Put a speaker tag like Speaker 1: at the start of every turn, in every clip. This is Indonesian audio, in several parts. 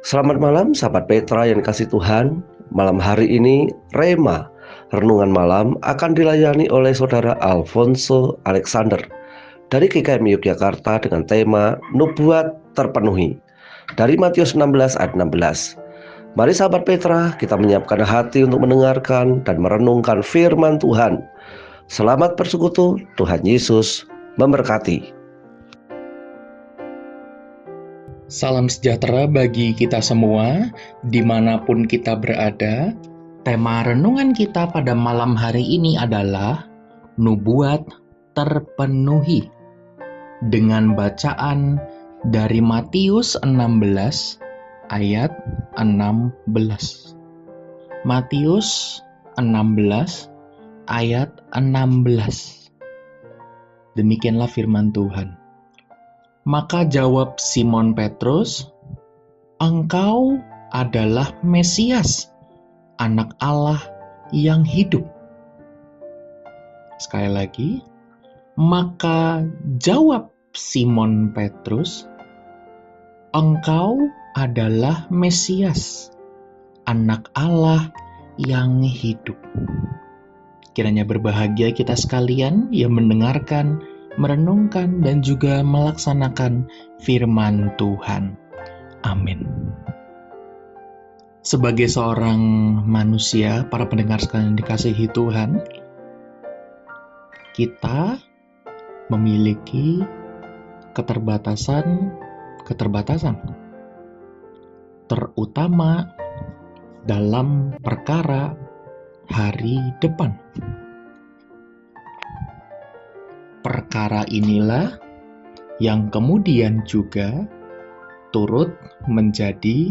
Speaker 1: Selamat malam sahabat Petra yang dikasih Tuhan. Malam hari ini Rema Renungan Malam akan dilayani oleh Saudara Alfonso Alexander dari GKM Yogyakarta dengan tema Nubuat Terpenuhi dari Matius 16 ayat 16. Mari sahabat Petra, kita menyiapkan hati untuk mendengarkan dan merenungkan firman Tuhan. Selamat bersekutu, Tuhan Yesus memberkati.
Speaker 2: Salam sejahtera bagi kita semua, dimanapun kita berada. Tema renungan kita pada malam hari ini adalah Nubuat Terpenuhi, dengan bacaan dari Matius 16 ayat 16. Matius 16 ayat 16. Demikianlah firman Tuhan. Maka jawab Simon Petrus, "Engkau adalah Mesias, Anak Allah yang hidup." Sekali lagi, maka jawab Simon Petrus, "Engkau adalah Mesias, Anak Allah yang hidup." Kiranya berbahagia kita sekalian yang mendengarkan, merenungkan, dan juga melaksanakan firman Tuhan. Amin. Sebagai seorang manusia, para pendengar sekalian dikasihi Tuhan, kita memiliki keterbatasan, terutama dalam perkara hari depan. Perkara inilah yang kemudian juga turut menjadi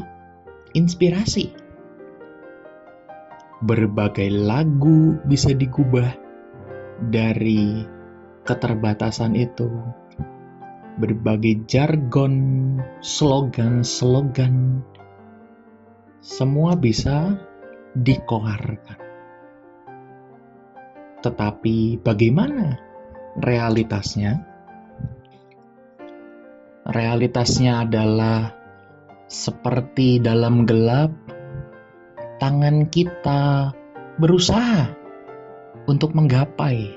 Speaker 2: inspirasi. Berbagai lagu bisa digubah dari keterbatasan itu. Berbagai jargon, slogan-slogan, semua bisa dikoarkan. Tetapi bagaimana realitasnya? Realitasnya adalah seperti dalam gelap, tangan kita berusaha untuk menggapai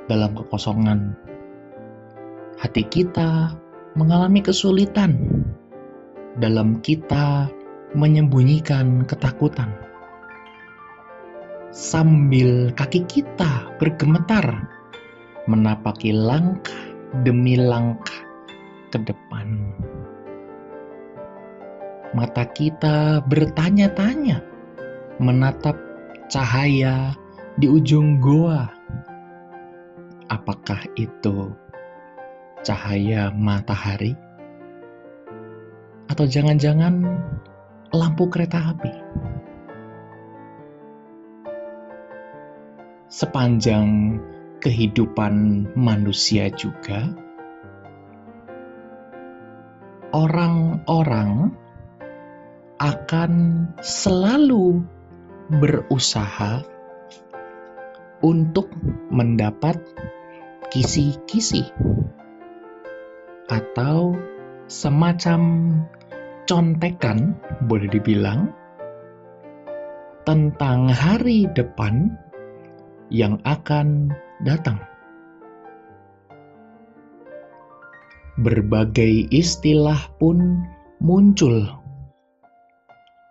Speaker 2: dalam kekosongan. Hati kita mengalami kesulitan dalam kita menyembunyikan ketakutan. Sambil kaki kita bergemetar menapaki langkah demi langkah ke depan. Mata kita bertanya-tanya menatap cahaya di ujung goa. Apakah itu cahaya matahari? Atau jangan-jangan lampu kereta api? Sepanjang kehidupan manusia juga, orang-orang akan selalu berusaha untuk mendapat kisi-kisi atau semacam contekan, boleh dibilang, tentang hari depan yang akan datang. Berbagai istilah pun muncul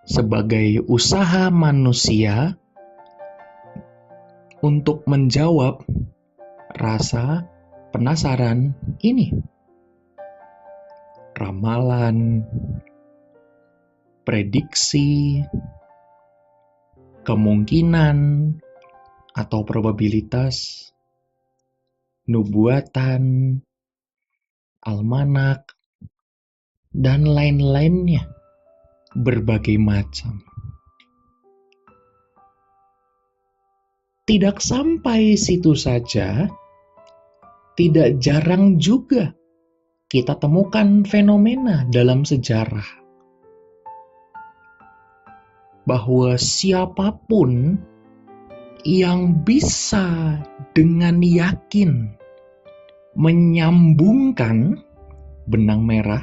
Speaker 2: sebagai usaha manusia untuk menjawab rasa penasaran ini. Ramalan, prediksi, kemungkinan atau probabilitas, nubuatan, almanak, dan lain-lainnya, berbagai macam. Tidak sampai situ saja, tidak jarang juga kita temukan fenomena dalam sejarah bahwa siapapun yang bisa dengan yakin menyambungkan benang merah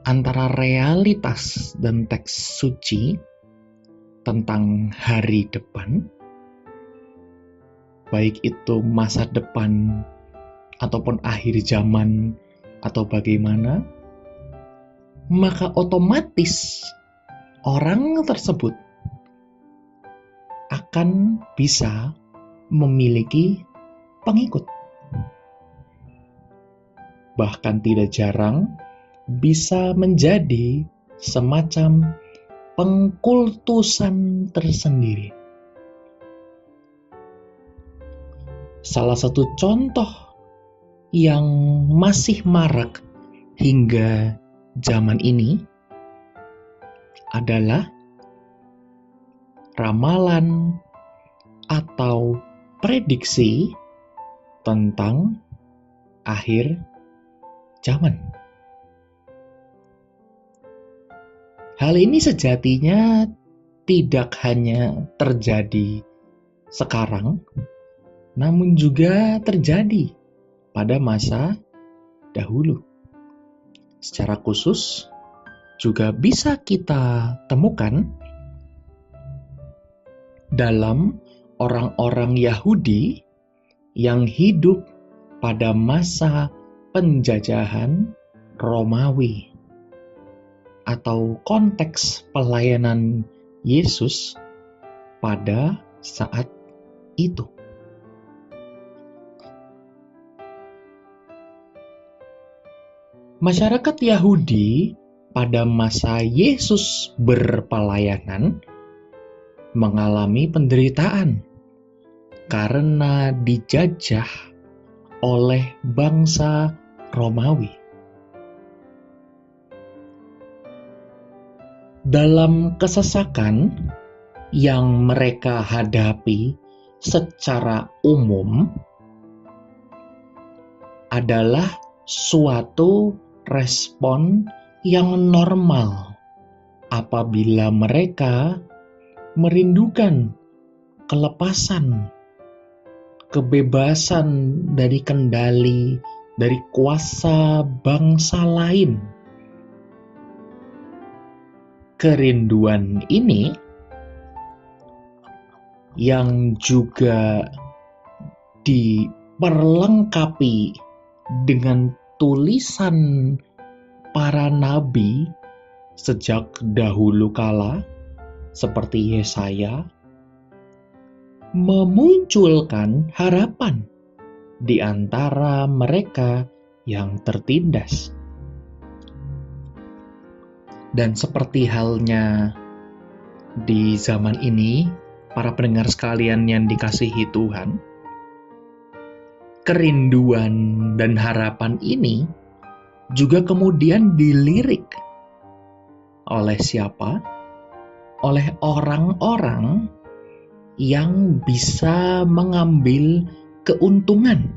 Speaker 2: antara realitas dan teks suci tentang hari depan, baik itu masa depan ataupun akhir zaman atau bagaimana, maka otomatis orang tersebut akan bisa memiliki pengikut. Bahkan tidak jarang bisa menjadi semacam pengkultusan tersendiri. Salah satu contoh yang masih marak hingga zaman ini adalah ramalan atau prediksi tentang akhir zaman. Hal ini sejatinya tidak hanya terjadi sekarang, namun juga terjadi pada masa dahulu. Secara khusus juga bisa kita temukan dalam orang-orang Yahudi yang hidup pada masa penjajahan Romawi atau konteks pelayanan Yesus pada saat itu. Masyarakat Yahudi pada masa Yesus berpelayanan mengalami penderitaan karena dijajah oleh bangsa Romawi. Dalam kesesakan yang mereka hadapi secara umum adalah suatu respon yang normal apabila mereka merindukan kelepasan, kebebasan dari kendali, dari kuasa bangsa lain. Kerinduan ini yang juga diperlengkapi dengan tulisan para nabi sejak dahulu kala, seperti Yesaya, memunculkan harapan di antara mereka yang tertindas. Dan seperti halnya di zaman ini, para pendengar sekalian yang dikasihi Tuhan, kerinduan dan harapan ini juga kemudian dilirik oleh siapa? Oleh orang-orang yang bisa mengambil keuntungan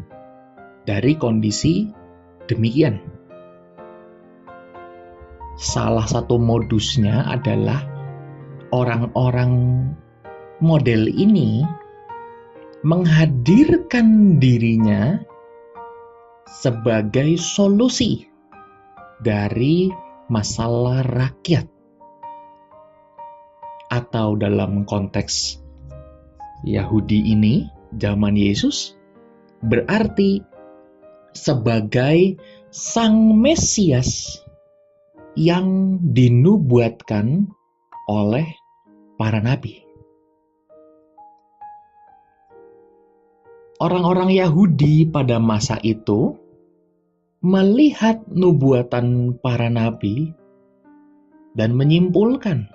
Speaker 2: dari kondisi demikian. Salah satu modusnya adalah orang-orang model ini menghadirkan dirinya sebagai solusi dari masalah rakyat. Atau dalam konteks Yahudi ini, zaman Yesus, berarti sebagai Sang Mesias yang dinubuatkan oleh para nabi. Orang-orang Yahudi pada masa itu melihat nubuatan para nabi dan menyimpulkan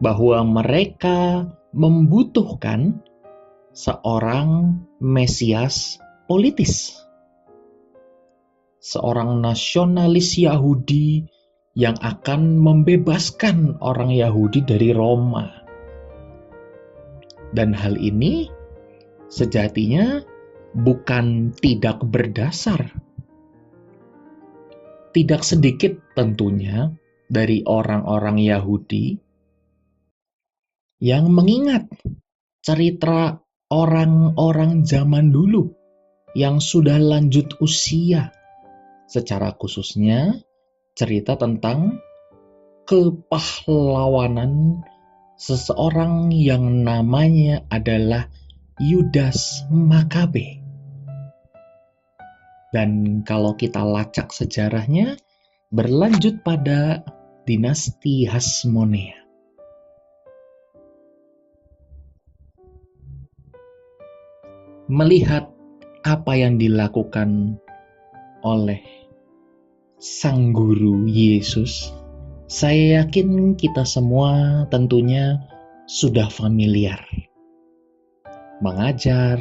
Speaker 2: bahwa mereka membutuhkan seorang Mesias politis, seorang nasionalis Yahudi yang akan membebaskan orang Yahudi dari Roma. Dan hal ini sejatinya bukan tidak berdasar. Tidak sedikit tentunya dari orang-orang Yahudi yang mengingat cerita orang-orang zaman dulu yang sudah lanjut usia, secara khususnya cerita tentang kepahlawanan seseorang yang namanya adalah Yudas Makabe. Dan kalau kita lacak sejarahnya, berlanjut pada dinasti Hasmonea. Melihat apa yang dilakukan oleh Sang Guru Yesus, saya yakin kita semua tentunya sudah familiar. Mengajar,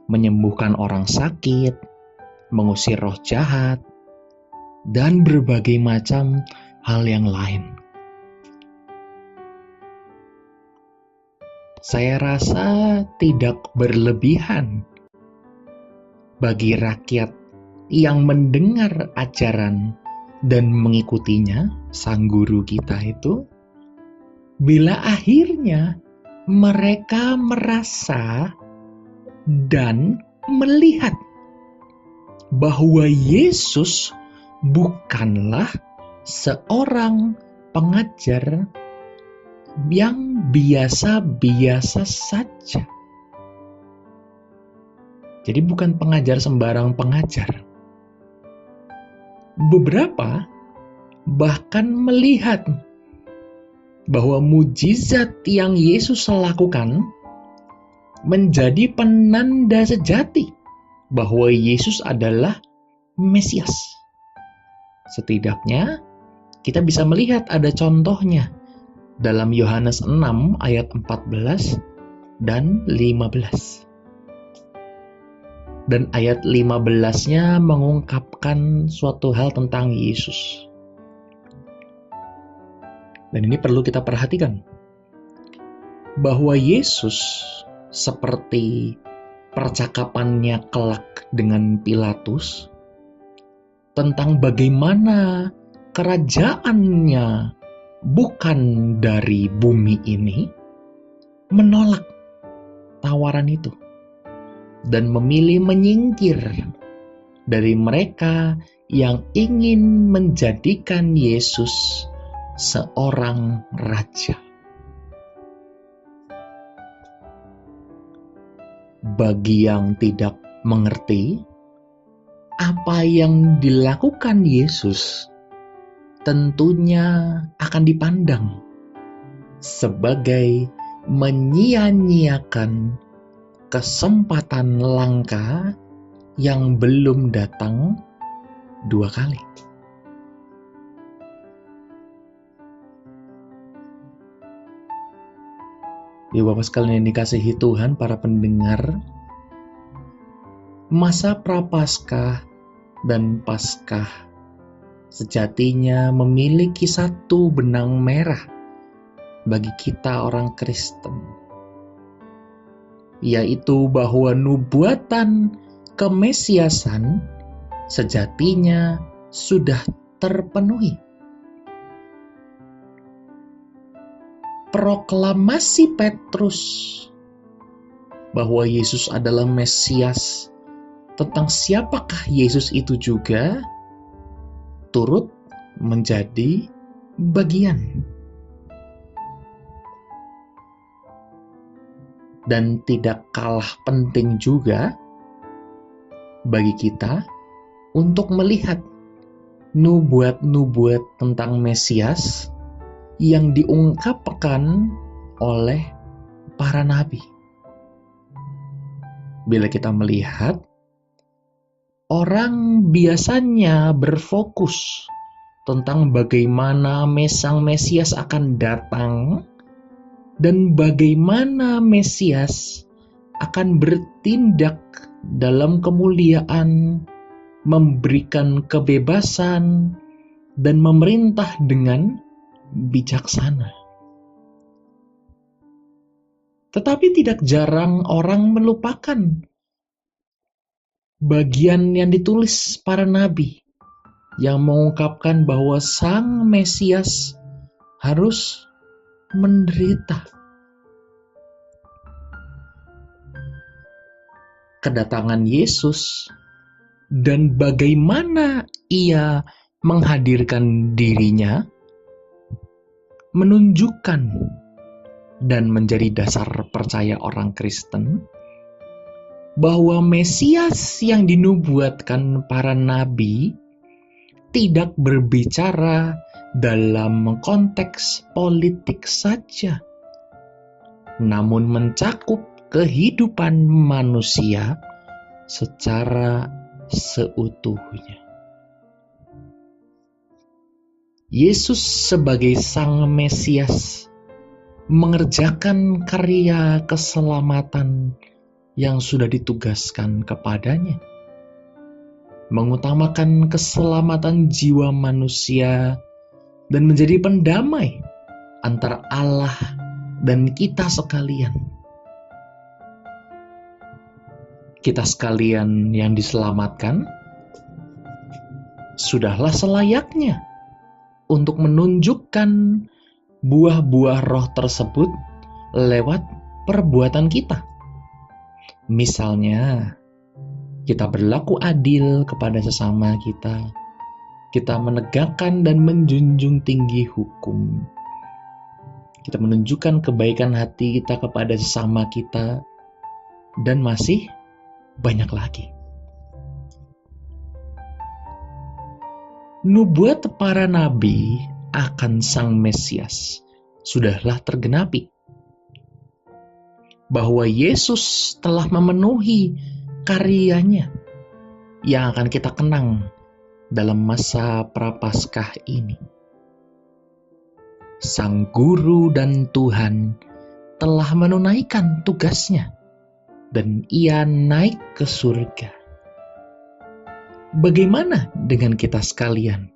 Speaker 2: menyembuhkan orang sakit, mengusir roh jahat, dan berbagai macam hal yang lain. Saya rasa tidak berlebihan bagi rakyat yang mendengar ajaran dan mengikutinya, sang guru kita itu, bila akhirnya mereka merasa dan melihat bahwa Yesus bukanlah seorang pengajar yang biasa-biasa saja. Jadi bukan pengajar sembarang pengajar. Beberapa bahkan melihat bahwa mujizat yang Yesus lakukan menjadi penanda sejati bahwa Yesus adalah Mesias. Setidaknya kita bisa melihat ada contohnya dalam Yohanes 6 ayat 14 dan 15. Dan ayat 15-nya mengungkapkan suatu hal tentang Yesus. Dan ini perlu kita perhatikan. Bahwa Yesus seperti percakapannya kelak dengan Pilatus tentang bagaimana kerajaannya bukan dari bumi ini, menolak tawaran itu dan memilih menyingkir dari mereka yang ingin menjadikan Yesus seorang raja. Bagi yang tidak mengerti apa yang dilakukan Yesus, tentunya akan dipandang sebagai menyia-nyiakan kesempatan langka yang belum datang dua kali. Ya Bapak sekalian yang dikasihi Tuhan, para pendengar, masa Prapaskah dan Paskah sejatinya memiliki satu benang merah bagi kita orang Kristen, yaitu bahwa nubuatan kemesiasan sejatinya sudah terpenuhi. Proklamasi Petrus bahwa Yesus adalah Mesias, tentang siapakah Yesus itu juga turut menjadi bagian. Dan tidak kalah penting juga bagi kita untuk melihat nubuat-nubuat tentang Mesias yang diungkapkan oleh para nabi. Bila kita melihat, orang biasanya berfokus tentang bagaimana Sang Mesias akan datang dan bagaimana Mesias akan bertindak dalam kemuliaan, memberikan kebebasan, dan memerintah dengan bijaksana. Tetapi tidak jarang orang melupakan bagian yang ditulis para nabi yang mengungkapkan bahwa Sang Mesias harus menderita. Kedatangan Yesus dan bagaimana ia menghadirkan dirinya, menunjukkan dan menjadi dasar percaya orang Kristen bahwa Mesias yang dinubuatkan para nabi tidak berbicara dalam konteks politik saja, namun mencakup kehidupan manusia secara seutuhnya. Yesus sebagai Sang Mesias mengerjakan karya keselamatan yang sudah ditugaskan kepadanya, mengutamakan keselamatan jiwa manusia dan menjadi pendamai antara Allah dan kita sekalian. Kita sekalian yang diselamatkan, sudahlah selayaknya untuk menunjukkan buah-buah roh tersebut lewat perbuatan kita. Misalnya, kita berlaku adil kepada sesama kita. Kita menegakkan dan menjunjung tinggi hukum. Kita menunjukkan kebaikan hati kita kepada sesama kita. Dan masih banyak lagi. Nubuat para nabi akan Sang Mesias sudahlah tergenapi. Bahwa Yesus telah memenuhi karyanya yang akan kita kenang dalam masa Prapaskah ini. Sang Guru dan Tuhan telah menunaikan tugasnya dan Ia naik ke surga. Bagaimana dengan kita sekalian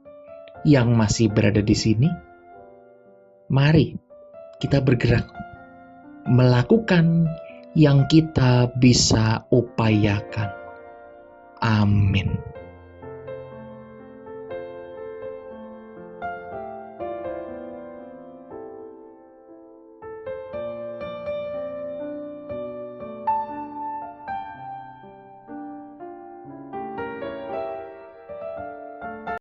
Speaker 2: yang masih berada di sini? Mari kita bergerak melakukan yang kita bisa upayakan. Amin.